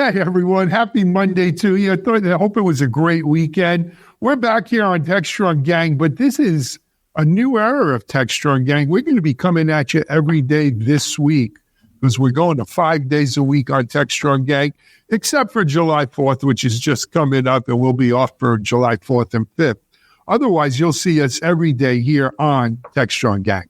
Hey, everyone. Happy Monday to you. I hope it was a great weekend. We're back here on Techstrong Gang, but this is a new era of Techstrong Gang. We're going to be coming at you every day this week because we're going to 5 days a week on Techstrong Gang, except for July 4th, which is just coming up, and we'll be off for July 4th and 5th. Otherwise, you'll see us every day here on Techstrong Gang.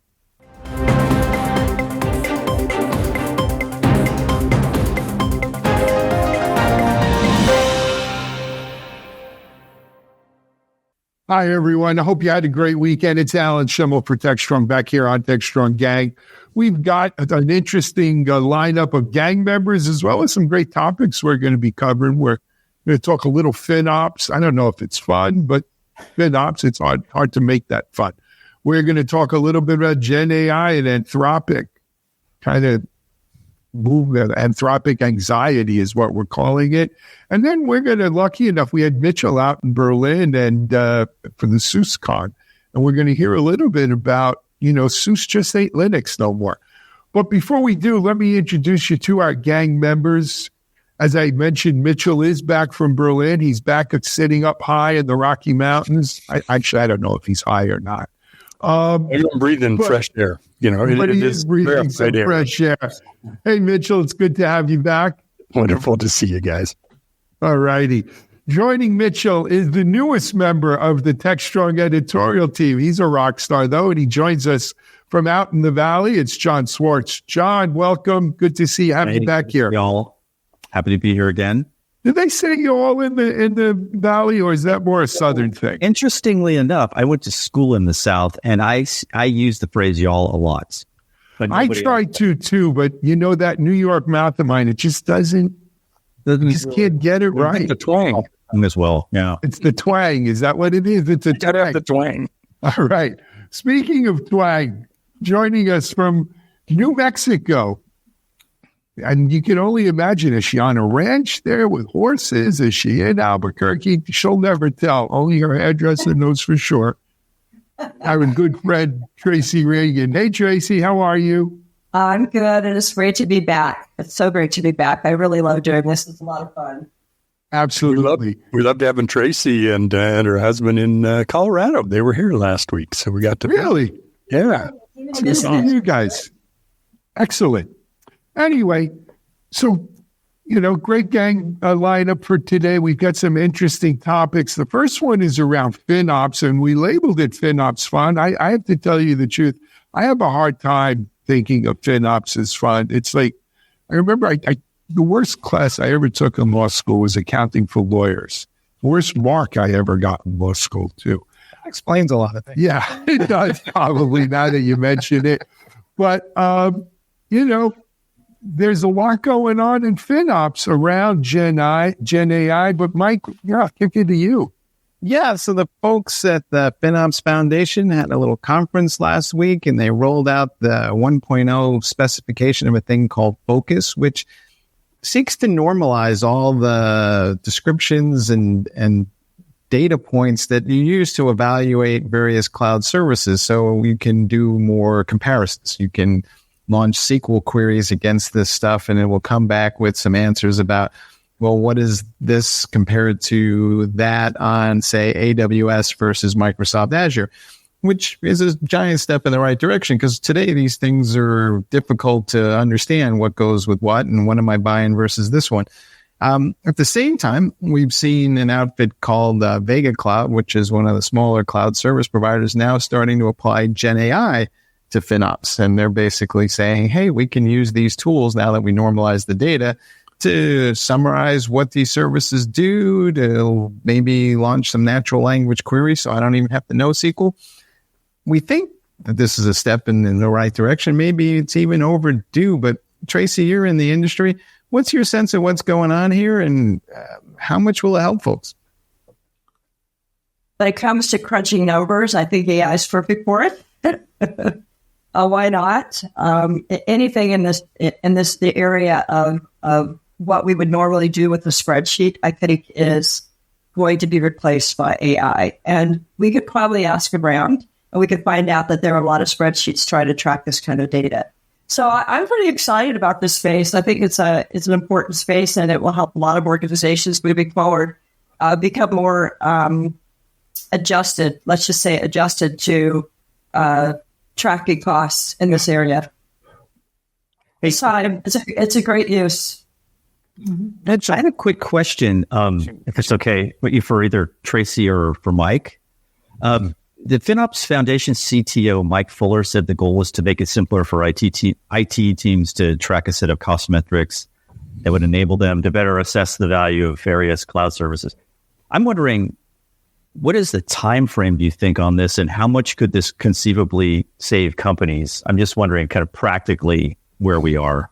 Hi, everyone. I hope you had a great weekend. It's Alan Schimmel for Techstrong back here on Techstrong Gang. We've got an interesting lineup of gang members as well as some great topics we're going to be covering. We're going to talk a little FinOps. I don't know if it's fun, but FinOps, it's hard to make that fun. We're going to talk a little bit about Gen AI and Anthropic, kind of movement. Anthropic anxiety is what we're calling it. And then we're going to, lucky enough, we had Mitchell out in Berlin and for the SUSE Con. And we're going to hear a little bit about, SUSE just ain't Linux no more. But before we do, let me introduce you to our gang members. As I mentioned, Mitchell is back from Berlin. He's back at sitting up high in the Rocky Mountains. I don't know if he's high or not. I'm breathing fresh air. But he is breathing some fresh air. Hey, Mitchell, it's good to have you back. Wonderful to see you guys. All righty. Joining Mitchell is the newest member of the Techstrong editorial team. He's a rock star, though, and he joins us from out in the Valley. It's John Swartz. John, welcome. Good to see you. Have you back here. Y'all. Happy to be here again. Did they say you're all in the Valley, or is that more a Southern thing? Interestingly enough, I went to school in the South, and I use the phrase y'all a lot. I try to, too, but that New York mouth of mine, it just doesn't, can't get it right. It's the twang. As well, yeah. It's the twang. Is that what it is? It's a twang. The twang. All right. Speaking of twang, joining us from New Mexico, and you can only imagine, is she on a ranch there with horses? Is she in Albuquerque? She'll never tell. Only her hairdresser knows for sure. Our good friend, Tracy Ragan. Hey, Tracy, how are you? I'm good, and it's great to be back. It's so great to be back. I really love doing this. It's a lot of fun. Absolutely. We loved having Tracy and her husband in Colorado. They were here last week, so we got to... Really? Yeah. Good to see you guys. Excellent. Anyway, so, great gang lineup for today. We've got some interesting topics. The first one is around FinOps, and we labeled it FinOps Fun. I have to tell you the truth. I have a hard time thinking of FinOps as fun. It's like, I remember the worst class I ever took in law school was accounting for lawyers. Worst mark I ever got in law school, too. That explains a lot of things. Yeah, it does probably now that you mention it. But, there's a lot going on in FinOps around Gen AI, but Mike, I'll kick it to you. Yeah, so the folks at the FinOps Foundation had a little conference last week, and they rolled out the 1.0 specification of a thing called Focus, which seeks to normalize all the descriptions and data points that you use to evaluate various cloud services. So you can do more comparisons. You can launch SQL queries against this stuff, and it will come back with some answers about, well, what is this compared to that on, say, AWS versus Microsoft Azure, which is a giant step in the right direction, because today these things are difficult to understand what goes with what and what am I buying versus this one. At the same time, we've seen an outfit called Vega Cloud, which is one of the smaller cloud service providers, now starting to apply Gen AI to FinOps. And they're basically saying, hey, we can use these tools now that we normalize the data to summarize what these services do, to maybe launch some natural language queries so I don't even have to know SQL. We think that this is a step in the right direction. Maybe it's even overdue, but Tracy, you're in the industry. What's your sense of what's going on here, and how much will it help folks? When it comes to crunching numbers, I think AI is perfect for it. Why not? Anything in the area of what we would normally do with a spreadsheet, I think is going to be replaced by AI. And we could probably ask around, and we could find out that there are a lot of spreadsheets trying to track this kind of data. So I'm pretty excited about this space. I think it's an important space, and it will help a lot of organizations moving forward become more adjusted. Let's just say adjusted to tracking costs in this area. So it's a great use. Mitch, I have a quick question, if it's okay, for either Tracy or for Mike. The FinOps Foundation CTO, Mike Fuller, said the goal was to make it simpler for IT teams to track a set of cost metrics that would enable them to better assess the value of various cloud services. I'm wondering, what is the time frame, do you think, on this, and how much could this conceivably save companies? I'm just wondering kind of practically where we are.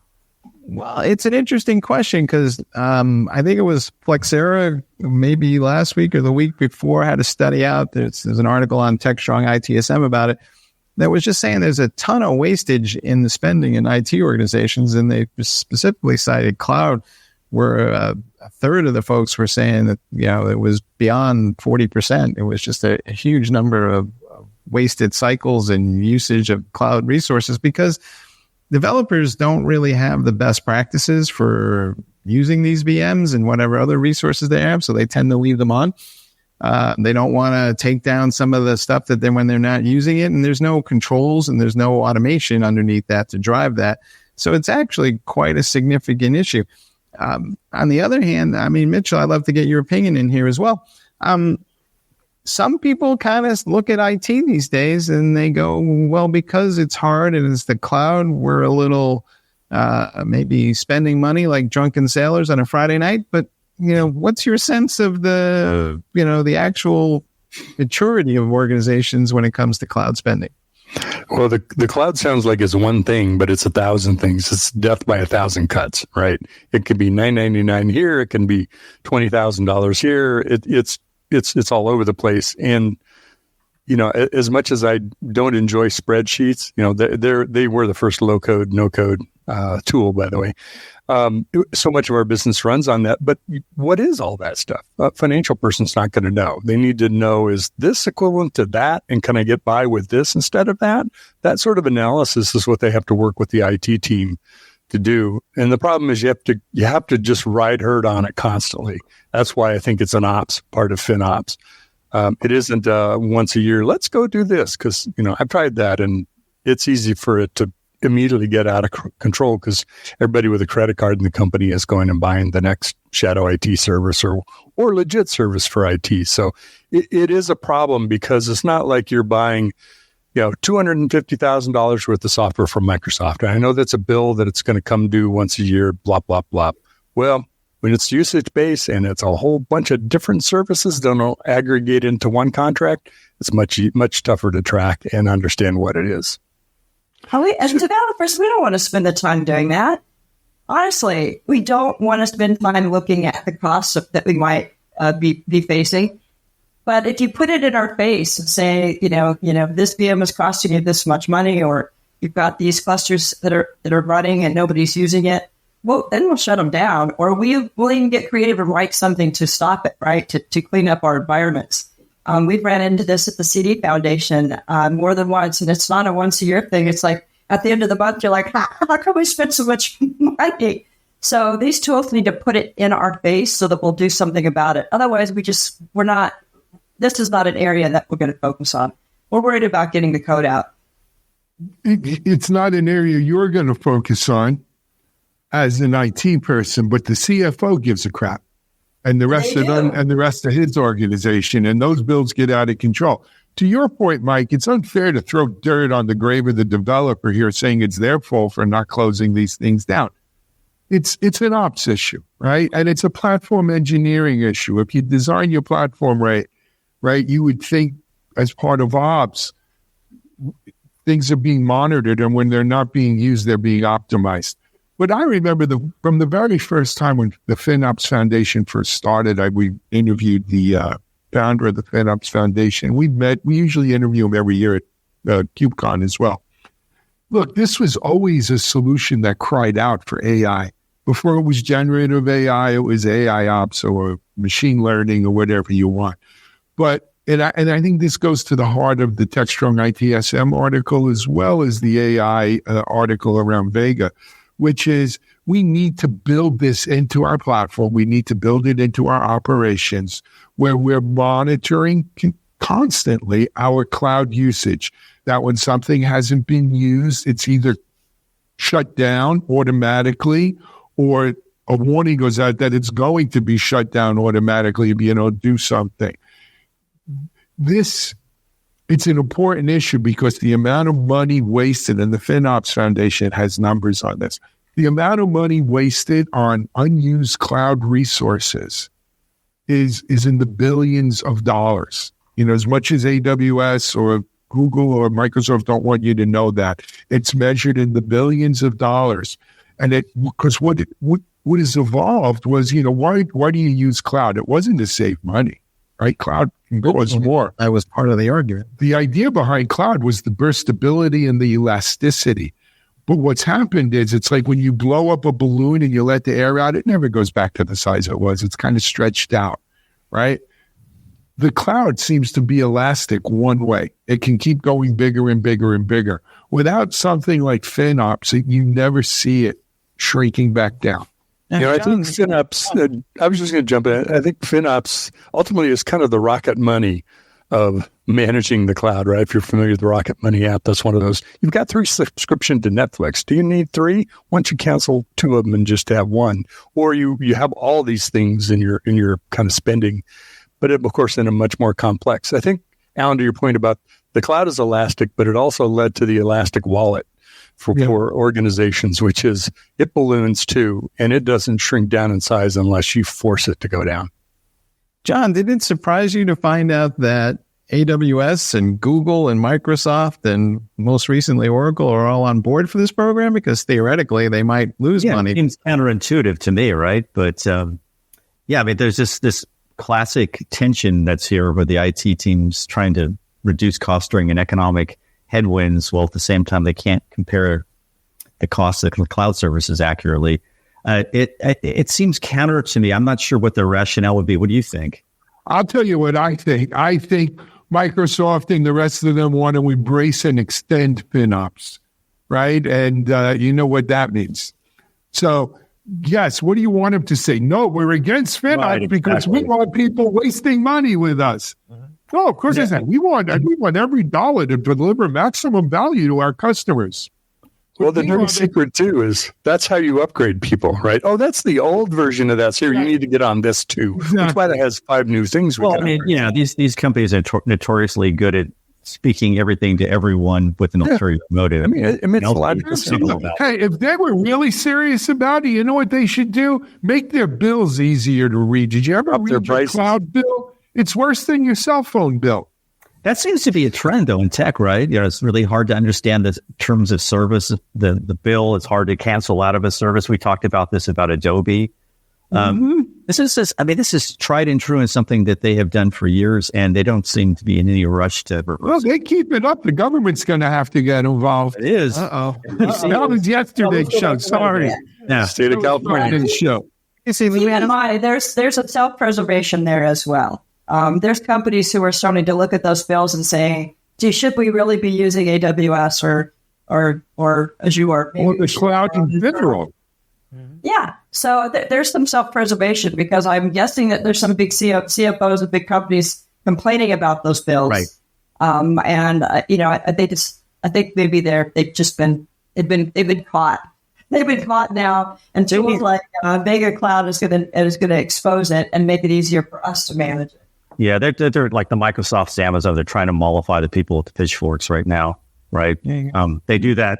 Well, it's an interesting question because I think it was Flexera maybe last week or the week before had a study out. There's an article on Techstrong ITSM about it that was just saying there's a ton of wastage in the spending in IT organizations, and they specifically cited cloud, where a third of the folks were saying that it was beyond 40%. It was just a huge number of wasted cycles and usage of cloud resources because developers don't really have the best practices for using these VMs and whatever other resources they have, so they tend to leave them on. They don't want to take down some of the stuff that then when they're not using it, and there's no controls and there's no automation underneath that to drive that. So it's actually quite a significant issue. On the other hand, I mean, Mitchell, I'd love to get your opinion in here as well. Some people kind of look at IT these days and they go, well, because it's hard and it's the cloud, we're a little maybe spending money like drunken sailors on a Friday night. But, what's your sense of the actual maturity of organizations when it comes to cloud spending? Well, the cloud sounds like it's one thing, but it's 1,000 things. It's death by 1,000 cuts, right? It could be $999 here. It can be $20,000 here. It's all over the place. And, as much as I don't enjoy spreadsheets, they were the first low code, no code tool, by the way. So much of our business runs on that. But what is all that stuff? A financial person's not going to know. They need to know, is this equivalent to that? And can I get by with this instead of that? That sort of analysis is what they have to work with the IT team to do. And the problem is you have to just ride herd on it constantly. That's why I think it's an ops part of FinOps. It isn't once a year, let's go do this, because I've tried that and it's easy for it to immediately get out of control because everybody with a credit card in the company is going and buying the next shadow IT service or legit service for IT. So it is a problem because it's not like you're buying $250,000 worth of software from Microsoft. And I know that's a bill that it's going to come due once a year, blah, blah, blah. Well, when it's usage-based and it's a whole bunch of different services that don't aggregate into one contract, it's much tougher to track and understand what it is. As developers, we don't want to spend the time doing that. Honestly, we don't want to spend time looking at the costs that we might be facing. But if you put it in our face and say, this VM is costing you this much money, or you've got these clusters that are running and nobody's using it, well, then we'll shut them down, or we'll even get creative and write something to stop it, right? To clean up our environments. We've ran into this at the CD Foundation more than once, and it's not a once-a-year thing. It's like at the end of the month, you're like, how come we spend so much money? So these tools need to put it in our face so that we'll do something about it. Otherwise, we're not. This is not an area that we're going to focus on. We're worried about getting the code out. It's not an area you're going to focus on as an IT person, but the CFO gives a crap. And the rest of them, and the rest of his organization, and those bills get out of control. To your point, Mike, it's unfair to throw dirt on the grave of the developer here, saying it's their fault for not closing these things down. It's an ops issue, right? And it's a platform engineering issue. If you design your platform right, you would think as part of ops, things are being monitored, and when they're not being used, they're being optimized. But I remember from the very first time when the FinOps Foundation first started, we interviewed the founder of the FinOps Foundation. We usually interview him every year at KubeCon as well. Look, this was always a solution that cried out for AI. Before it was generative AI, it was AI ops or machine learning or whatever you want. But And I think this goes to the heart of the Techstrong ITSM article as well as the AI article around Vega, which is we need to build this into our platform. We need to build it into our operations where we're monitoring constantly our cloud usage. That when something hasn't been used, it's either shut down automatically or a warning goes out that it's going to be shut down automatically, do something. It's an important issue because the amount of money wasted, and the FinOps Foundation has numbers on this, the amount of money wasted on unused cloud resources is in the billions of dollars. As much as AWS or Google or Microsoft don't want you to know that, it's measured in the billions of dollars. And because what has evolved was, why do you use cloud? It wasn't to save money, right? Cloud can cost more. That was part of the argument. The idea behind cloud was the burstability and the elasticity. But what's happened is it's like when you blow up a balloon and you let the air out, it never goes back to the size it was. It's kind of stretched out, right? The cloud seems to be elastic one way. It can keep going bigger and bigger and bigger. Without something like FinOps, you never see it shrinking back down. I think FinOps, I was just going to jump in. I think FinOps ultimately is kind of the Rocket Money of managing the cloud, right? If you're familiar with the Rocket Money app, that's one of those. You've got 3 subscriptions to Netflix. Do you need 3? Why don't you cancel 2 of them and just have 1? Or you have all these things in your kind of spending, but of course in a much more complex. I think, Alan, to your point about the cloud is elastic, but it also led to the elastic wallet for organizations, which is it balloons too, and it doesn't shrink down in size unless you force it to go down. John, did it surprise you to find out that AWS and Google and Microsoft and most recently Oracle are all on board for this program? Because theoretically they might lose money. It seems counterintuitive to me, right? But there's this classic tension that's here where the IT teams trying to reduce cost during an economic headwinds, while at the same time they can't compare the cost of the cloud services accurately. It seems counter to me. I'm not sure what the rationale would be. What do you think? I'll tell you what I think. I think Microsoft and the rest of them want to embrace and extend FinOps, right? And you know what that means. So, yes, what do you want them to say? No, we're against FinOps right, because we want people wasting money with us. No, of course not. We want every dollar to deliver maximum value to our customers. Well, the dirty secret, too, is that's how you upgrade people, right? Oh, that's the old version of that. So you need to get on this, too. Exactly. That's why that has 5 new things. These companies are notoriously good at speaking everything to everyone with an ulterior motive. I mean, it makes a lot of sense. Hey, if they were really serious about it, you know what they should do? Make their bills easier to read. Did you ever read your cloud bill? It's worse than your cell phone bill. That seems to be a trend, though, in tech, right? It's really hard to understand the terms of service. The bill, it's hard to cancel out of a service. We talked about this about Adobe. This is tried and true and something that they have done for years, and they don't seem to be in any rush to reverse. Well, they keep it up. The government's going to have to get involved. It is. Uh-oh. That was yesterday's show. Sorry. Yeah. State of California show. You see, there's a self-preservation there as well. There's companies who are starting to look at those bills and saying, gee, should we really be using AWS or Azure? Or the cloud in general. Yeah. So there's some self-preservation because I'm guessing that there's some big CFOs of big companies complaining about those bills. Right. I think maybe they've been caught. They've been caught now, and tools like Vega Cloud is going to expose it and make it easier for us to manage it. Yeah, they're like the Microsoft's Amazon. They're trying to mollify the people with the pitchforks right now, right? They do that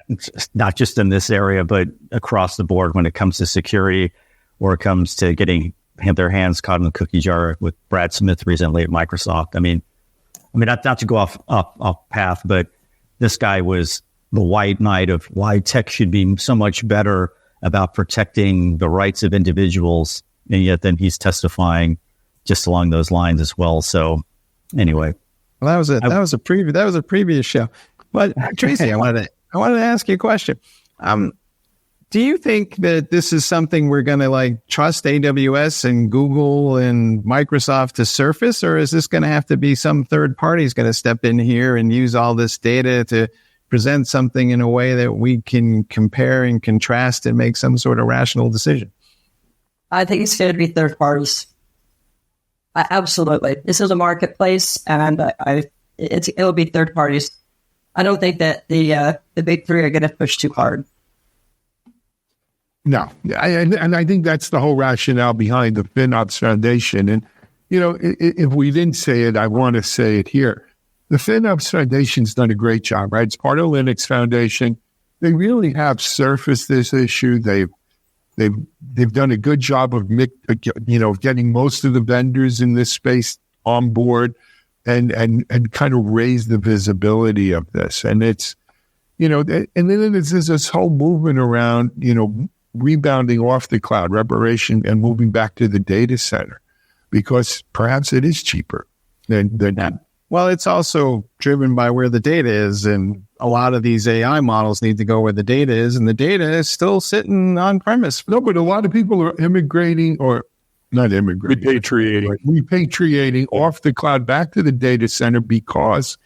not just in this area, but across the board when it comes to security or it comes to have their hands caught in the cookie jar with Brad Smith recently at Microsoft. I mean, not to go off path, but this guy was the white knight of why tech should be so much better about protecting the rights of individuals, and yet then he's testifying just along those lines as well. So, anyway, well, that was a previous show. But Tracy, I wanted to ask you a question. Do you think that this is something we're going to like trust AWS and Google and Microsoft to surface, or is this going to have to be some third party is going to step in here and use all this data to present something in a way that we can compare and contrast and make some sort of rational decision? I think it's going to be third parties. Absolutely. This is a marketplace, and it'll be third parties. I don't think that the big three are going to push too hard. No, and I think that's the whole rationale behind the FinOps Foundation. And, if we didn't say it, I want to say it here. The FinOps Foundation's done a great job, right? It's part of Linux Foundation. They really have surfaced this issue. They've done a good job of, getting most of the vendors in this space on board and kind of raise the visibility of this. And it's, and then there's this whole movement around, rebounding off the cloud, reparation, and moving back to the data center because perhaps it is cheaper than that. Well, it's also driven by where the data is, and a lot of these AI models need to go where the data is, and the data is still sitting on premise. No, but a lot of people are immigrating, or not immigrating, repatriating off the cloud back to the data center because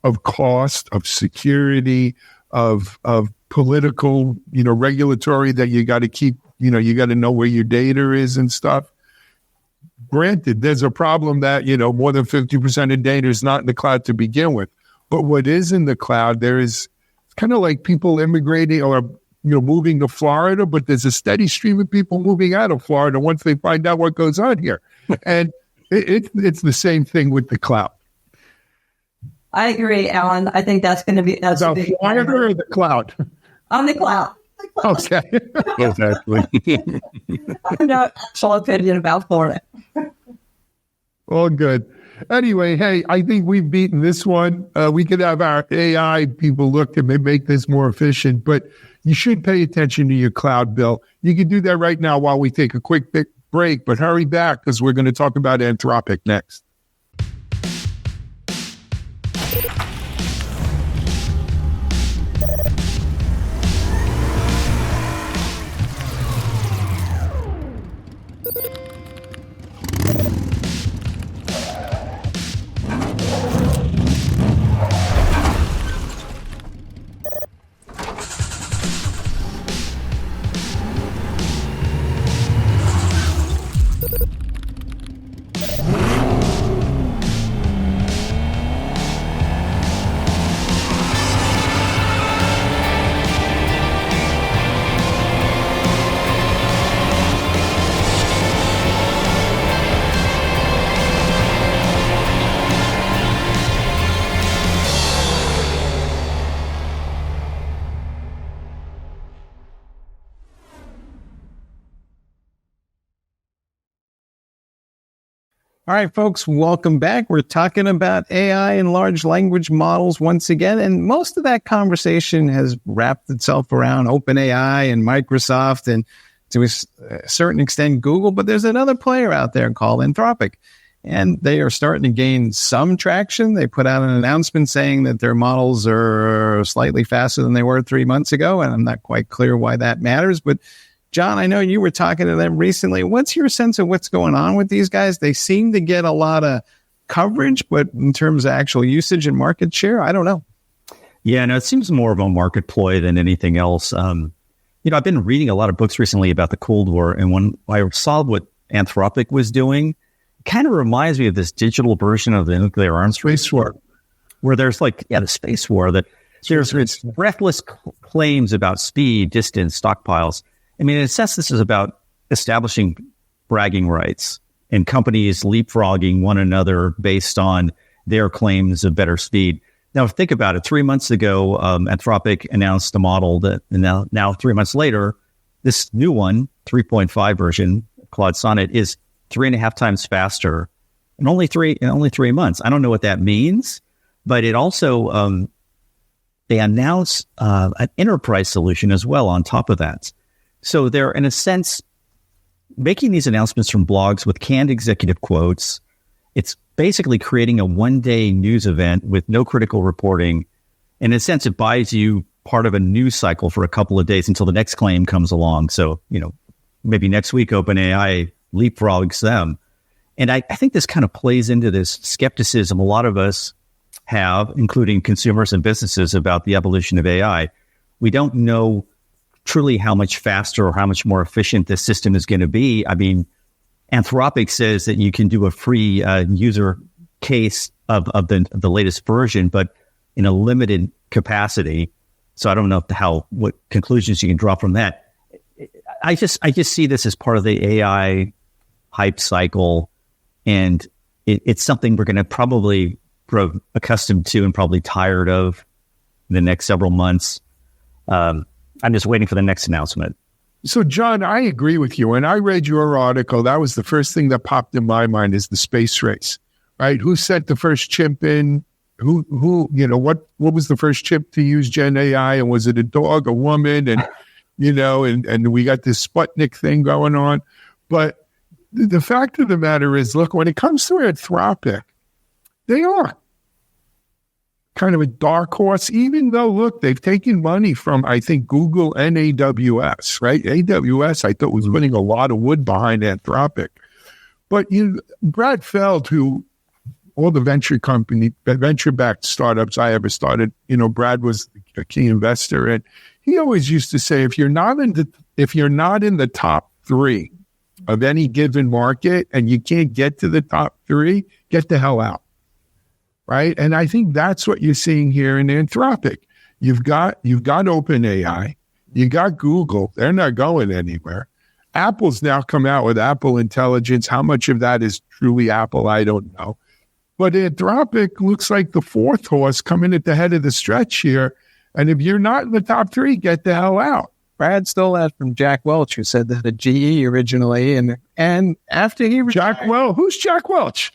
of cost, of security, of political, regulatory that you got to keep, you got to know where your data is and stuff. Granted, there's a problem that, more than 50% of data is not in the cloud to begin with. But what is in the cloud, there is kind of like people immigrating or, moving to Florida, but there's a steady stream of people moving out of Florida once they find out what goes on here. And it's the same thing with the cloud. I agree, Alan. I think that's going to be... That's the Florida or the cloud? On the cloud. Okay. Exactly. I'm not actual opinion about Florida. All good. Anyway, hey, I think we've beaten this one. We could have our AI people look to make this more efficient, but you should pay attention to your cloud bill. You can do that right now while we take a quick break, but hurry back because we're going to talk about Anthropic next. All right, folks, welcome back. We're talking about AI and large language models once again, and most of that conversation has wrapped itself around OpenAI and Microsoft and to a certain extent Google, but there's another player out there called Anthropic, and they are starting to gain some traction. They put out an announcement saying that their models are slightly faster than they were 3 months ago, and I'm not quite clear why that matters, but John, I know you were talking to them recently. What's your sense of what's going on with these guys? They seem to get a lot of coverage, but in terms of actual usage and market share, I don't know. Yeah, no, it seems more of a market ploy than anything else. I've been reading a lot of books recently about the Cold War, and when I saw what Anthropic was doing, it kind of reminds me of this digital version of the nuclear arms race war, where there's the space war, that there's breathless claims about speed, distance, stockpiles. I mean, in a sense, this is about establishing bragging rights and companies leapfrogging one another based on their claims of better speed. Now, think about it. 3 months ago, Anthropic announced a model that now 3 months later, this new one, 3.5 version, Claude Sonnet, is 3.5 times faster in only 3 months. I don't know what that means, but it also they announced an enterprise solution as well on top of that. So they're, in a sense, making these announcements from blogs with canned executive quotes. It's basically creating a one-day news event with no critical reporting. In a sense, it buys you part of a news cycle for a couple of days until the next claim comes along. So, maybe next week OpenAI leapfrogs them. And I think this kind of plays into this skepticism a lot of us have, including consumers and businesses, about the evolution of AI. We don't know truly how much faster or how much more efficient this system is going to be. I mean, Anthropic says that you can do a free user case of the latest version, but in a limited capacity. So I don't know what conclusions you can draw from that. I just see this as part of the AI hype cycle, and it's something we're going to probably grow accustomed to and probably tired of in the next several months. I'm just waiting for the next announcement. So, John, I agree with you. When I read your article, that was the first thing that popped in my mind is the space race, right? Who sent the first chip in? Who what was the first chip to use Gen AI? And was it a dog, a woman? And, and we got this Sputnik thing going on. But the fact of the matter is, look, when it comes to Anthropic, they are kind of a dark horse, even though, look, they've taken money from, I think, Google and AWS, right? AWS, I thought, was putting a lot of wood behind Anthropic. But Brad Feld, who all the venture-backed startups I ever started, Brad was a key investor, and he always used to say, if you're not in the top 3 of any given market and you can't get to the top 3, get the hell out. Right. And I think that's what you're seeing here in Anthropic. You've got OpenAI, you got Google, they're not going anywhere. Apple's now come out with Apple Intelligence. How much of that is truly Apple, I don't know. But Anthropic looks like the 4th horse coming at the head of the stretch here. And if you're not in the top 3, get the hell out. Brad stole that from Jack Welch, who said that at GE originally, and after he retired, who's Jack Welch?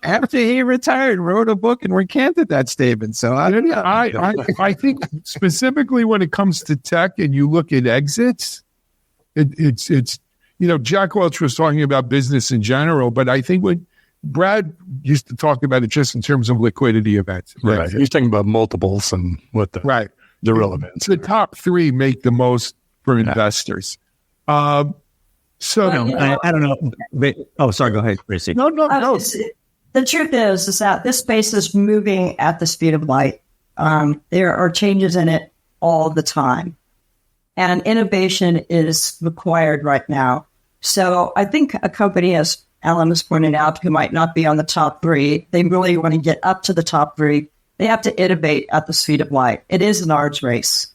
After he retired, wrote a book and recanted that statement. So I think specifically when it comes to tech, and you look at exits, it's Jack Welch was talking about business in general, but I think when Brad used to talk about it just in terms of liquidity events, right? He's talking about multiples and what the right. The relevance. The top 3 make the most for investors. I don't know. Sorry, go ahead, Tracy. No. The truth is that this space is moving at the speed of light. There are changes in it all the time. And innovation is required right now. So I think a company, as Alan has pointed out, who might not be on the top 3, they really want to get up to the top 3. They have to innovate at the speed of light. It is an arms race.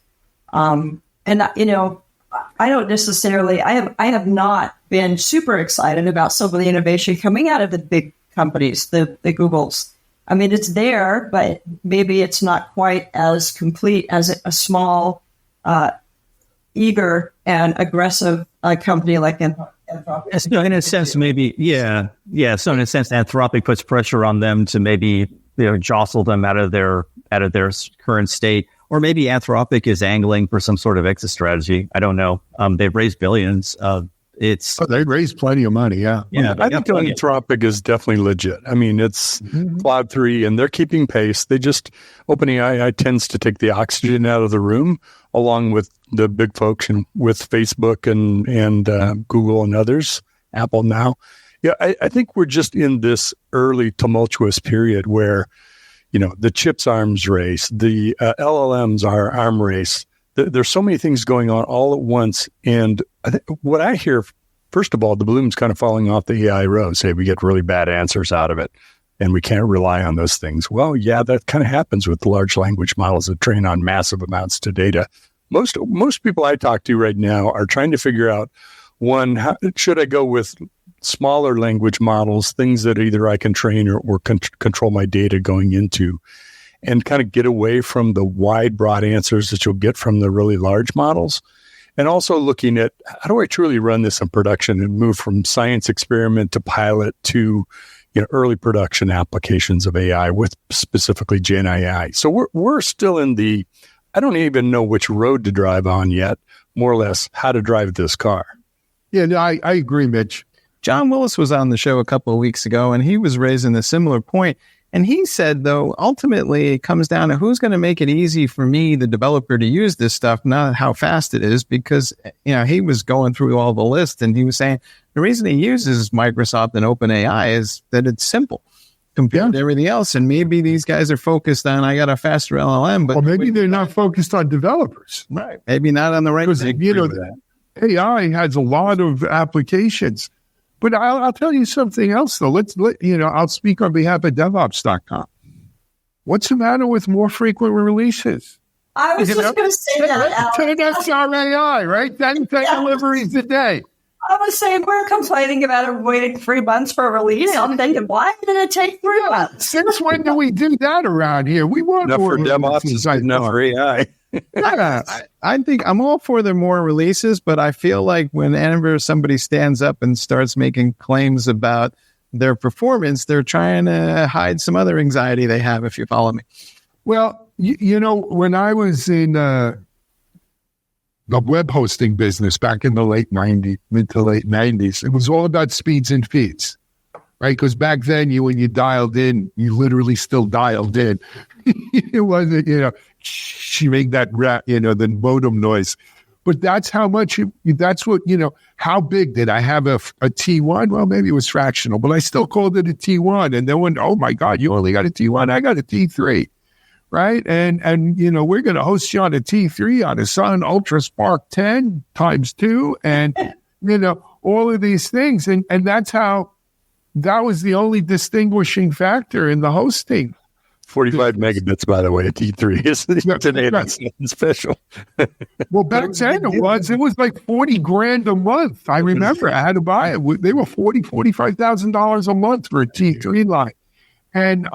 I don't necessarily, I have not been super excited about some of the innovation coming out of the big companies, the Googles. I mean, it's there, but maybe it's not quite as complete as a small, eager and aggressive company like Anthropic. So in a sense, maybe, yeah. So in a sense, Anthropic puts pressure on them to maybe jostle them out of their current state, or maybe Anthropic is angling for some sort of exit strategy. I don't know. They've raised billions. They raised plenty of money. Yeah. I think Anthropic is definitely legit. I mean, it's Cloud 3, and they're keeping pace. OpenAI tends to take the oxygen out of the room, along with the big folks and with Facebook and Google and others, Apple now. Yeah, I think we're just in this early tumultuous period where, the chips arms race, the LLMs are arm race. There's so many things going on all at once. And I think what I hear, first of all, the balloon's kind of falling off the AI rose. Say we get really bad answers out of it and we can't rely on those things. Well, yeah, that kind of happens with large language models that train on massive amounts of data. Most people I talk to right now are trying to figure out, one, how should I go with smaller language models, things that either I can train or control my data going into, and kind of get away from the wide, broad answers that you'll get from the really large models. And also looking at how do I truly run this in production and move from science experiment to pilot to early production applications of AI with specifically Gen AI. So we're still in I don't even know which road to drive on yet, more or less how to drive this car. Yeah, no, I agree, Mitch. John Willis was on the show a couple of weeks ago, and he was raising a similar point. And he said, though, ultimately it comes down to who's going to make it easy for me, the developer, to use this stuff, not how fast it is, because, he was going through all the lists and he was saying the reason he uses Microsoft and OpenAI is that it's simple compared to everything else. And maybe these guys are focused on, I got a faster LLM, but maybe they're not focused on developers. Right. Maybe not on the right. AI has a lot of applications. But I'll tell you something else, though. I'll speak on behalf of DevOps.com. What's the matter with more frequent releases? I was just going to say that. 10x our AI, right? 10 deliveries a day. I was saying we're complaining about it waiting 3 months for a release. I'm thinking, why did it take 3 months? Since when do we do that around here? We want enough more for DevOps, is enough for AI. I think I'm all for the more releases, but I feel like whenever somebody stands up and starts making claims about their performance, they're trying to hide some other anxiety they have, if you follow me. Well, when I was in the web hosting business back in the mid to late 90s, it was all about speeds and feeds, right? Because back then, when you dialed in, you literally still dialed in. It wasn't, she made that the modem noise. But that's how much, how big did I have a T1? Well, maybe it was fractional, but I still called it a T1. And then oh my God, you only got a T1, I got a T3, right? And we're going to host you on a T3 on a Sun Ultra Spark 10 times 2 and, all of these things. And that's how, that was the only distinguishing factor in the hosting. 45 megabits, by the way, a T3 is today. That's nothing special. Well, back then it was like $40,000 a month. I remember I had to buy it. They were $45,000 a month for a T3 line. And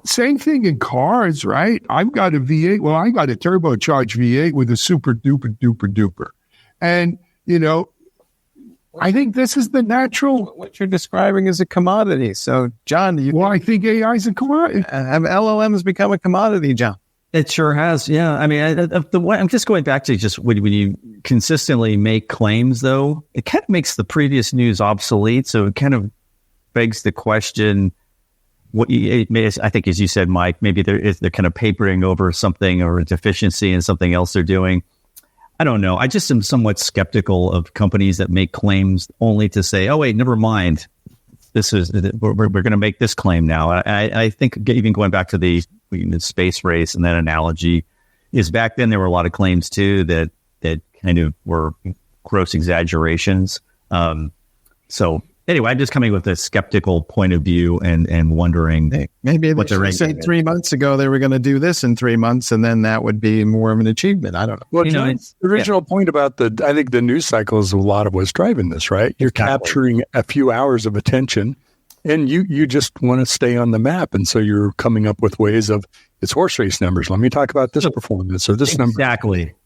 same thing in cars, right? I've got a V8. Well, I got a turbocharged V8 with a super duper. And, I think this is the natural. What you're describing is a commodity. So, John, I think AI is a commodity. Have LLMs become a commodity, John? It sure has. Yeah. I mean, I'm just going back to just when you consistently make claims, though, it kind of makes the previous news obsolete. So it kind of begs the question, I think, as you said, Mike, maybe they're kind of papering over something or a deficiency in something else they're doing. I don't know. I just am somewhat skeptical of companies that make claims only to say, "Oh, wait, never mind. We're going to make this claim now." I think even going back to the space race and that analogy is back then there were a lot of claims too that kind of were gross exaggerations. So anyway, I'm just coming with a skeptical point of view and wondering maybe what they said 3 months ago they were going to do this in 3 months, and then that would be more of an achievement. I don't know. Well, the original point about I think the news cycle is a lot of what's driving this, right? You're capturing a few hours of attention, and you just want to stay on the map, and so you're coming up with ways of it's horse race numbers. Let me talk about this performance or this number.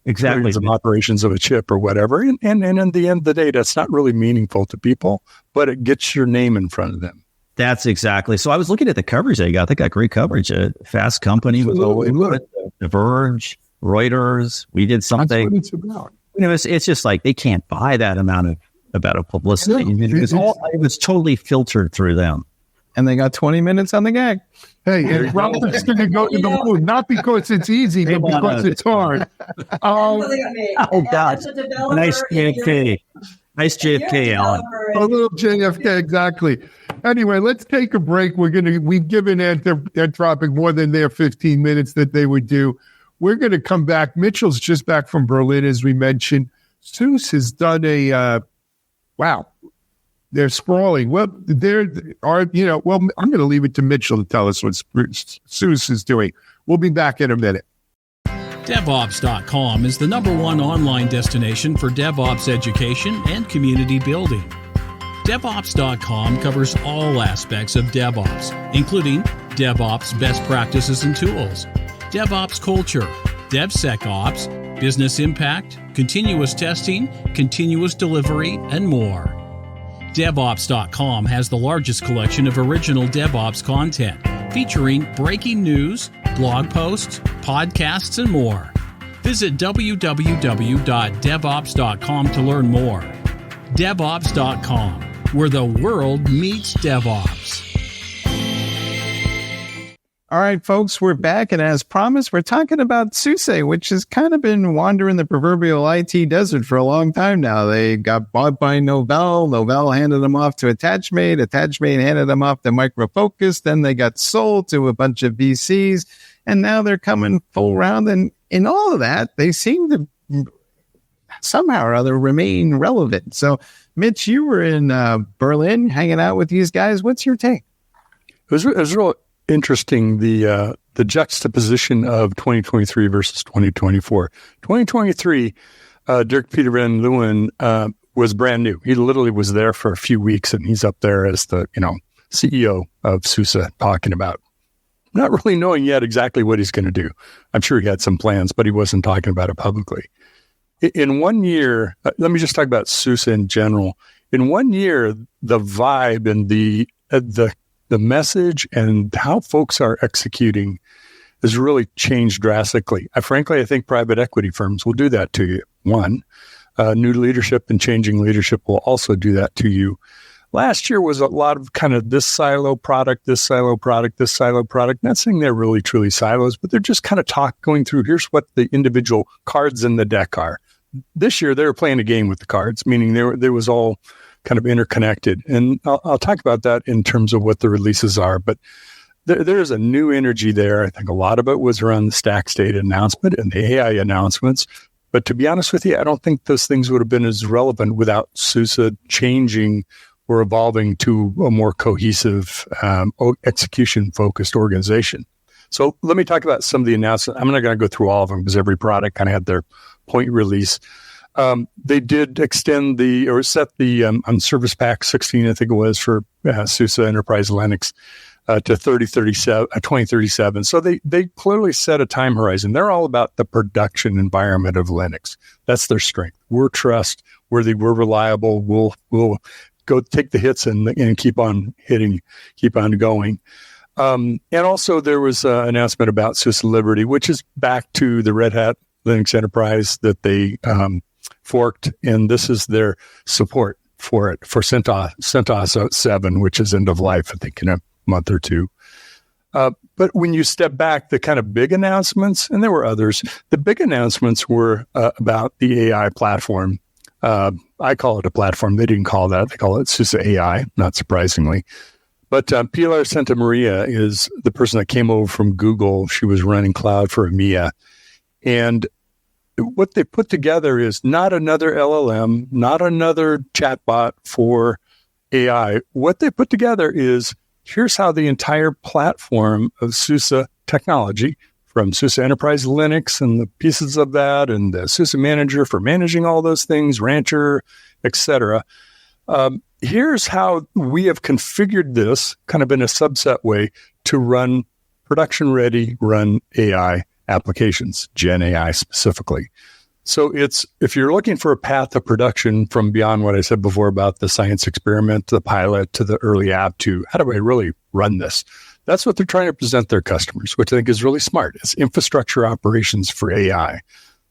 Exactly. Some operations of a chip or whatever. And in the end of the day, that's not really meaningful to people, but it gets your name in front of them. That's exactly. So I was looking at the coverage they got. They got great coverage. A Fast Company with The Verge, Reuters. We did something. That's what it's about. It's just like they can't buy that amount of publicity. It was totally filtered through them. And they got 20 minutes on the gag. Hey, Robert's going to go to the moon, not because it's easy, but because it's hard. Oh, God. Nice JFK. Nice JFK, Alan. A little JFK, exactly. Anyway, let's take a break. We've given Anthropic more than their 15 minutes that they would do. We're going to come back. Mitchell's just back from Berlin, as we mentioned. SUSE has done wow. They're sprawling. Well, I'm going to leave it to Mitchell to tell us what SUSE is doing. We'll be back in a minute. DevOps.com is the #1 online destination for DevOps education and community building. DevOps.com covers all aspects of DevOps, including DevOps best practices and tools, DevOps culture, DevSecOps, business impact, continuous testing, continuous delivery, and more. DevOps.com has the largest collection of original DevOps content, featuring breaking news, blog posts, podcasts, and more. Visit www.devops.com to learn more. DevOps.com, where the world meets DevOps. All right, folks, we're back. And as promised, we're talking about SUSE, which has kind of been wandering the proverbial IT desert for a long time now. They got bought by Novell. Novell handed them off to Attachmate. Attachmate handed them off to Micro Focus. Then they got sold to a bunch of VCs. And now they're coming full round. And in all of that, they seem to somehow or other remain relevant. So, Mitch, you were in Berlin hanging out with these guys. What's your take? It was real interesting, the juxtaposition of 2023 versus 2024. 2023, Dirk Peter van Leeuwen was brand new. He literally was there for a few weeks, and he's up there as the CEO of SUSE talking about not really knowing yet exactly what he's going to do. I'm sure he had some plans, but he wasn't talking about it publicly. In 1 year, let me just talk about SUSE in general. In 1 year, the vibe and the message and how folks are executing has really changed drastically. Frankly, I think private equity firms will do that to you. One, new leadership and changing leadership will also do that to you. Last year was a lot of kind of this silo product, this silo product, this silo product. Not saying they're really truly silos, but they're just kind of going through, here's what the individual cards in the deck are. This year, they were playing a game with the cards, meaning there was all kind of interconnected. And I'll talk about that in terms of what the releases are. But there's a new energy there. I think a lot of it was around the StateStack announcement and the AI announcements. But to be honest with you, I don't think those things would have been as relevant without SUSE changing or evolving to a more cohesive, execution-focused organization. So let me talk about some of the announcements. I'm not going to go through all of them because every product kind of had their point release. They did extend set the on Service Pack 16, I think it was, for SUSE Enterprise Linux to 2037. So they clearly set a time horizon. They're all about the production environment of Linux. That's their strength. We're trustworthy. We're reliable. We'll go take the hits and keep on hitting, keep on going. And also there was an announcement about SUSE Liberty, which is back to the Red Hat Linux Enterprise that they forked, and this is their support for it for CentOS 7, which is end of life, I think, in a month or two. But when you step back, the kind of big announcements, and there were others, the big announcements were about the AI platform. I call it a platform. They didn't call that. They call it SUSE AI, not surprisingly. But Pilar Santa Maria is the person that came over from Google. She was running cloud for EMEA. And what they put together is not another LLM, not another chatbot for AI. What they put together is, here's how the entire platform of SUSE technology, from SUSE Enterprise Linux and the pieces of that, and the SUSE Manager for managing all those things, Rancher, etc. Here's how we have configured this kind of in a subset way to run production-ready, run AI applications, Gen AI specifically. So if you're looking for a path of production from beyond what I said before about the science experiment, the pilot, to the early app, to how do I really run this? That's what they're trying to present their customers, which I think is really smart. It's infrastructure operations for AI.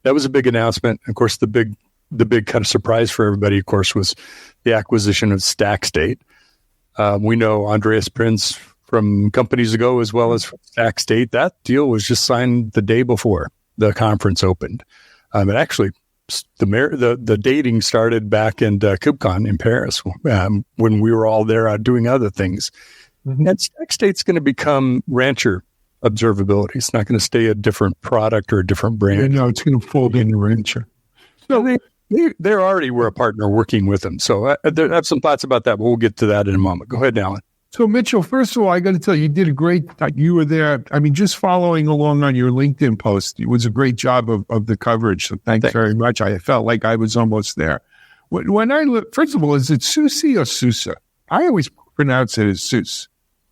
That was a big announcement. Of course, the big kind of surprise for everybody, of course, was the acquisition of StackState. We know Andreas Prinz from companies ago, as well as StackState. That deal was just signed the day before the conference opened. And actually, the dating started back in KubeCon in Paris when we were all there doing other things. Mm-hmm. And StackState's going to become Rancher observability. It's not going to stay a different product or a different brand. Yeah, no, it's going to fold into Rancher. So they already were a partner working with them. So I have some thoughts about that, but we'll get to that in a moment. Go ahead, Alan. So, Mitchell, first of all, I got to tell you, you did a great, you were there. I mean, just following along on your LinkedIn post, it was a great job of the coverage. So thanks very much. I felt like I was almost there. When I look, first of all, is it SUSE or SUSE? I always pronounce it as SUSE.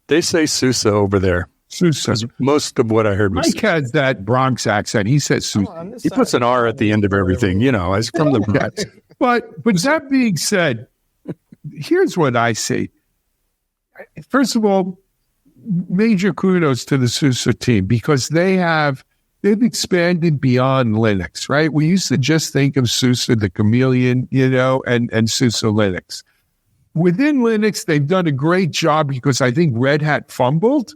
They say SUSE over there. SUSE. Most of what I heard was Mike has that Bronx accent. He says SUSE. He puts an R at the end of everything, it's from the Bronx. But that being said, here's what I say. First of all, major kudos to the SUSE team, because they've expanded beyond Linux, right? We used to just think of SUSE, the chameleon, and SUSE Linux. Within Linux, they've done a great job, because I think Red Hat fumbled.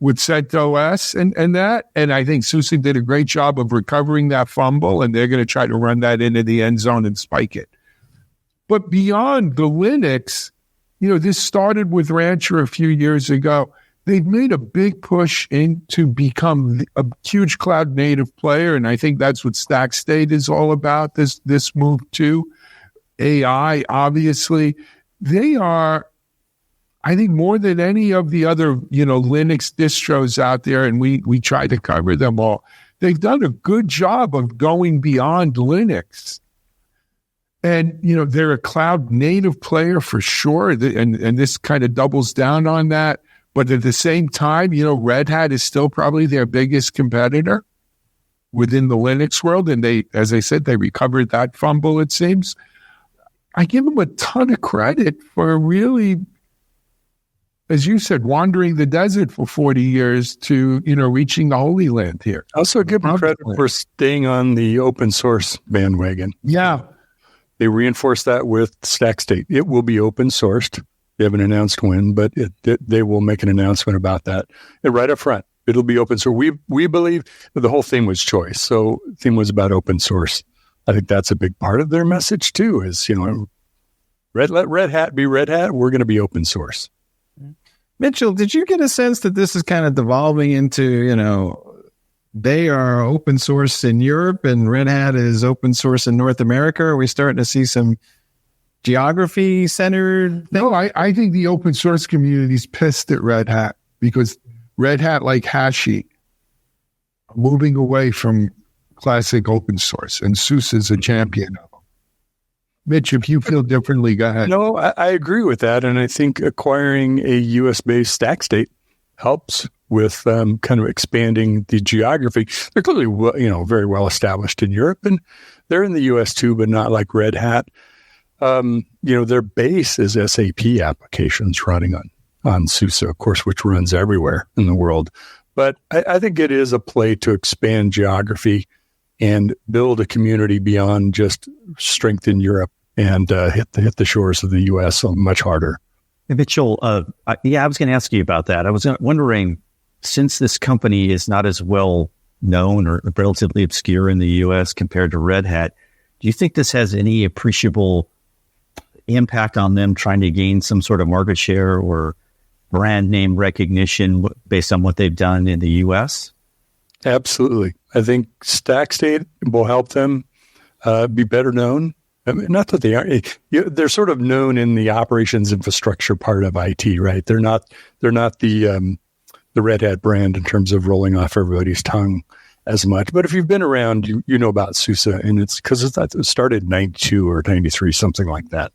with CentOS and that. And I think SUSE did a great job of recovering that fumble, and they're going to try to run that into the end zone and spike it. But beyond the Linux, this started with Rancher a few years ago. They've made a big push to become a huge cloud native player. And I think that's what StateStack is all about, this move to AI, obviously. They are, I think, more than any of the other, Linux distros out there, and we try to cover them all. They've done a good job of going beyond Linux. And, they're a cloud native player for sure. And this kind of doubles down on that. But at the same time, Red Hat is still probably their biggest competitor within the Linux world. And they, as I said, they recovered that fumble, it seems. I give them a ton of credit for really, as you said, wandering the desert for 40 years to, reaching the Holy Land here. Also give them credit for staying on the open source bandwagon. Yeah. They reinforced that with StackState. It will be open sourced. They haven't announced when, but they will make an announcement about that. And right up front, it'll be open source. We believe that the whole thing was choice. So the thing was about open source. I think that's a big part of their message too, is, let Red Hat be Red Hat. We're going to be open source. Mitchell, did you get a sense that this is kind of devolving into, they are open source in Europe and Red Hat is open source in North America? Are we starting to see some geography centered? No, I think the open source community is pissed at Red Hat because Red Hat, like Hashi, moving away from classic open source, and SUSE is a champion of them. Mitch, if you feel differently, go ahead. No, I agree with that. And I think acquiring a US-based StackState helps with kind of expanding the geography. They're clearly, very well established in Europe, and they're in the US too, but not like Red Hat. Their base is SAP applications running on SUSE, of course, which runs everywhere in the world. But I think it is a play to expand geography and build a community beyond just strength in Europe and hit the shores of the U.S. much harder. Hey, Mitchell, I was going to ask you about that. I was wondering, since this company is not as well known or relatively obscure in the U.S. compared to Red Hat, do you think this has any appreciable impact on them trying to gain some sort of market share or brand name recognition based on what they've done in the U.S.? Absolutely. I think StackState will help them be better known. I mean, not that they are. They're sort of known in the operations infrastructure part of IT, right? They're not the Red Hat brand in terms of rolling off everybody's tongue as much. But if you've been around, you know about SUSE, and it's because it started in 92 or 93, something like that.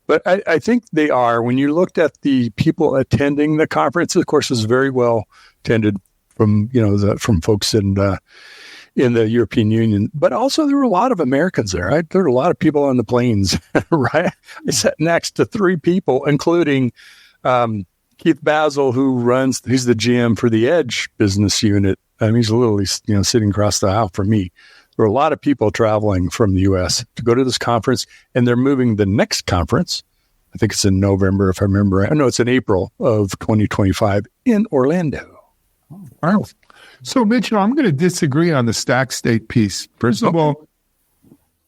But I think they are. When you looked at the people attending the conference, of course, it was very well attended from from folks in the European Union, but also there were a lot of Americans there. Right? There were a lot of people on the planes. Right, I sat next to three people, including Keith Basil, who's the GM for the Edge business unit. He's literally sitting across the aisle from me. There were a lot of people traveling from the U.S. to go to this conference, and they're moving the next conference. I think it's in November, if I remember right. No, it's in April of 2025 in Orlando. Wow. So, Mitchell, I'm going to disagree on the StackState piece. First of all,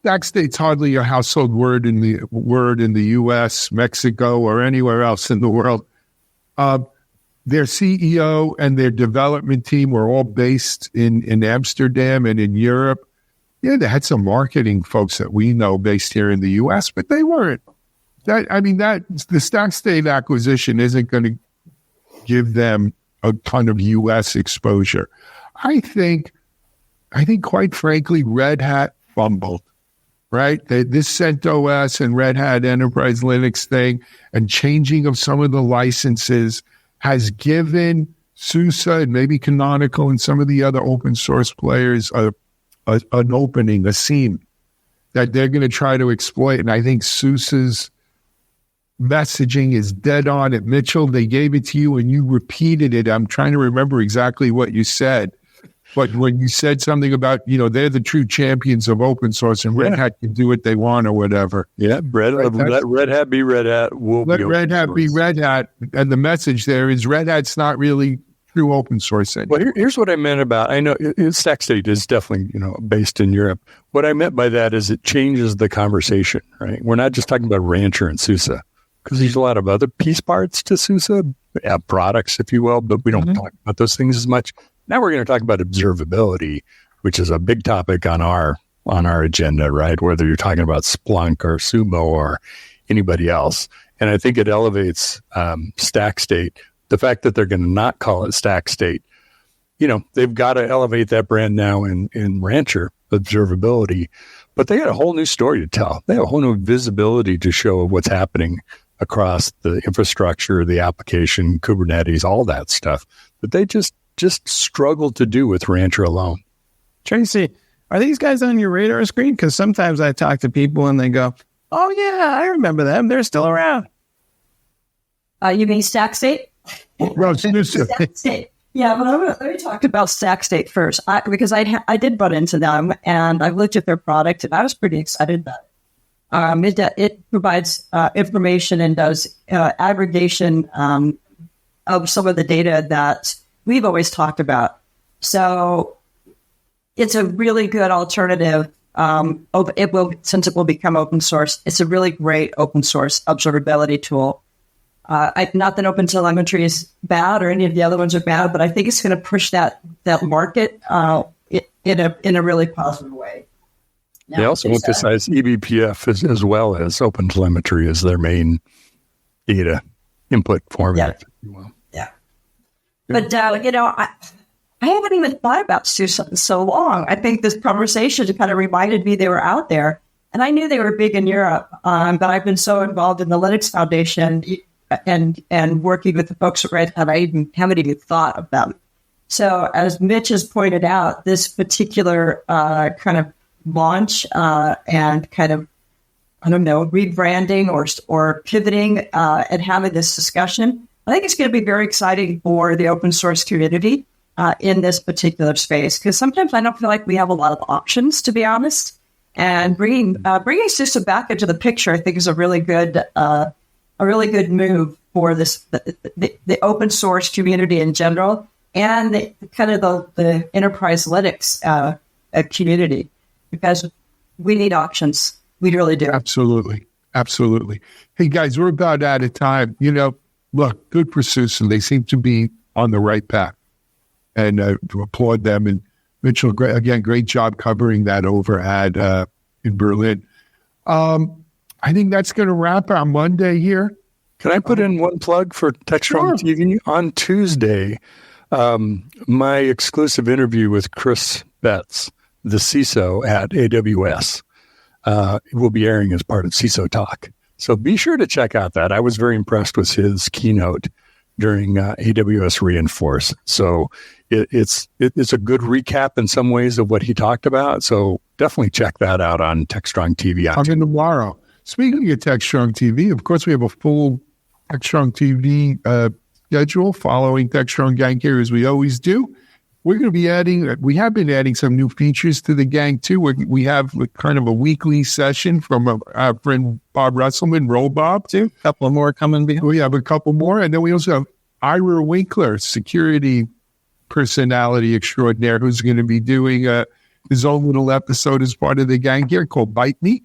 StackState's hardly a household word in the U.S., Mexico, or anywhere else in the world. Their CEO and their development team were all based in Amsterdam and in Europe. Yeah, they had some marketing folks that we know based here in the U.S., but they weren't. The StackState acquisition isn't going to give them a ton of U.S. exposure. I think, quite frankly, Red Hat fumbled, right? This CentOS and Red Hat Enterprise Linux thing and changing of some of the licenses has given SUSE and maybe Canonical and some of the other open source players an opening, a seam that they're going to try to exploit. And I think SUSE's messaging is dead on it. Mitchell, they gave it to you and you repeated it. I'm trying to remember exactly what you said. But when you said something about, they're the true champions of open source and Red Hat can do what they want or whatever. Yeah, let Red Hat be Red Hat. Let Red Hat be Red Hat. And the message there is Red Hat's not really true open source engine. Well, here's what I meant about, I know StackState is definitely, based in Europe. What I meant by that is it changes the conversation, right? We're not just talking about Rancher and SUSE, because there's a lot of other piece parts to SUSE, products, if you will, but we don't talk about those things as much. Now we're going to talk about observability, which is a big topic on our agenda, right? Whether you're talking about Splunk or Sumo or anybody else. And I think it elevates StackState. The fact that they're going to not call it StackState, they've got to elevate that brand now in Rancher observability, but they got a whole new story to tell. They have a whole new visibility to show what's happening across the infrastructure, the application, Kubernetes, all that stuff that they just struggle to do with Rancher alone. Tracy, are these guys on your radar screen? Because sometimes I talk to people and they go, "Oh yeah, I remember them. They're still around." You mean StackState? Well, StackState. Yeah, but let me talk about StackState first, because I did run into them and I looked at their product and I was pretty excited about it. It provides information and does aggregation of some of the data that we've always talked about. So it's a really good alternative. Since it will become open source, it's a really great open source observability tool. Not that OpenTelemetry is bad or any of the other ones are bad, but I think it's going to push that market in a really positive way. Now, they also emphasize eBPF as well as OpenTelemetry as their main data input format. Yeah. But, I haven't even thought about SUSE in so long. I think this conversation kind of reminded me they were out there. And I knew they were big in Europe, but I've been so involved in the Linux Foundation and working with the folks at Red Hat, I haven't even thought of them. So as Mitch has pointed out, this particular kind of launch and kind of, rebranding or pivoting and having this discussion, I think it's going to be very exciting for the open source community in this particular space, because sometimes I don't feel like we have a lot of options, to be honest. And bringing SUSE back into the picture, I think, is a really good move for this the open source community in general, and the enterprise Linux community, because we need options. We really do. Absolutely. Hey guys, we're about out of time. Look, good for SUSE. They seem to be on the right path, and to applaud them. And Mitchell, great job covering that over at in Berlin. I think that's going to wrap our Monday here. Can I put in one plug for Techstrong TV? On Tuesday, my exclusive interview with Chris Betts, the CISO at AWS, will be airing as part of CISO Talk. So be sure to check out that. I was very impressed with his keynote during AWS Reinforce. So it's a good recap in some ways of what he talked about. So definitely check that out on Techstrong TV. Coming tomorrow. Speaking of Techstrong TV, of course, we have a full Techstrong TV schedule following Techstrong Gang here, as we always do. We're going to be we have been adding some new features to the gang too. We have kind of a weekly session from our friend Bob Russelman, Roll Bob, too. A couple more coming behind. We have a couple more. And then we also have Ira Winkler, security personality extraordinaire, who's going to be doing his own little episode as part of the gang here called Bite Me.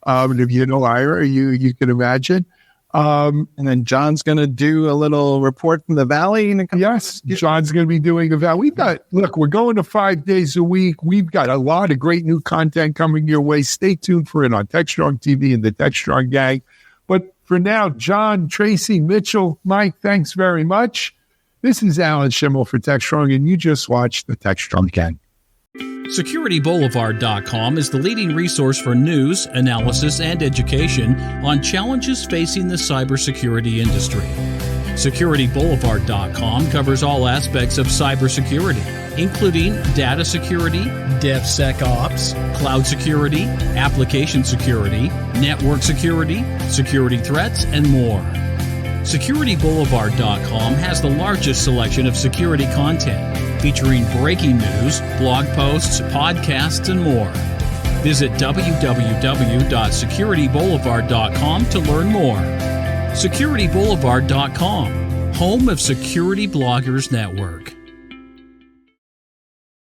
And if you know Ira, you can imagine. And then John's going to do a little report from the Valley. Yes, John's going to be doing a Valley. We're going to 5 days a week. We've got a lot of great new content coming your way. Stay tuned for it on Techstrong TV and the Techstrong Gang. But for now, John, Tracy, Mitchell, Mike, thanks very much. This is Alan Schimmel for Techstrong, and you just watched the Techstrong Gang. SecurityBoulevard.com is the leading resource for news, analysis, and education on challenges facing the cybersecurity industry. SecurityBoulevard.com covers all aspects of cybersecurity, including data security, DevSecOps, cloud security, application security, network security, security threats, and more. SecurityBoulevard.com has the largest selection of security content, featuring breaking news, blog posts, podcasts, and more. Visit www.securityboulevard.com to learn more. SecurityBoulevard.com, home of Security Bloggers Network.